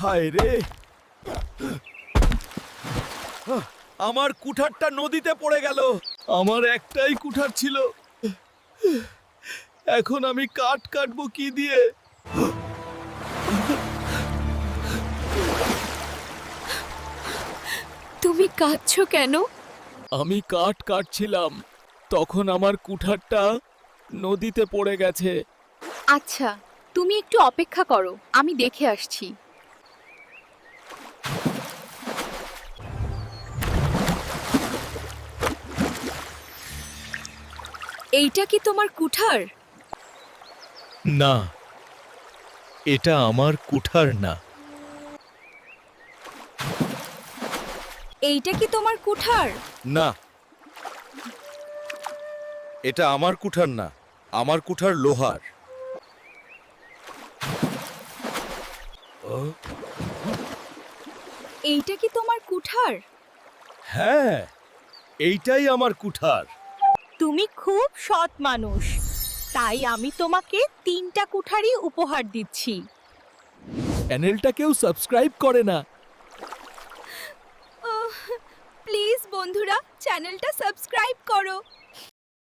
হায় রে, আমার কুঠারটা নদীতে পড়ে গেল। আমার একটাই কুঠার ছিল, এখন আমি কাঠ কাটবো কি দিয়ে? তুমি কাঁদছো কেন? আমি কাঠ কাটছিলাম, তখন আমার কুঠারটা নদীতে পড়ে গেছে। আচ্ছা, তুমি একটু অপেক্ষা করো, আমি দেখে আসছি। এইটা কি তোমার কুঠার? না, এটা আমার কুঠার না। এইটা কি তোমার কুঠার? না, এটা আমার কুঠার না, আমার কুঠার লোহার। এইটা কি তোমার কুঠার? হ্যাঁ, এইটাই আমার কুঠার। তুমি খুব সৎ মানুষ, তাই আমি তোমাকে 3টা কুঠারই উপহার দিচ্ছি। চ্যানেলটা কেউ সাবস্ক্রাইব করে না। প্লিজ বন্ধুরা, চ্যানেলটা সাবস্ক্রাইব করো।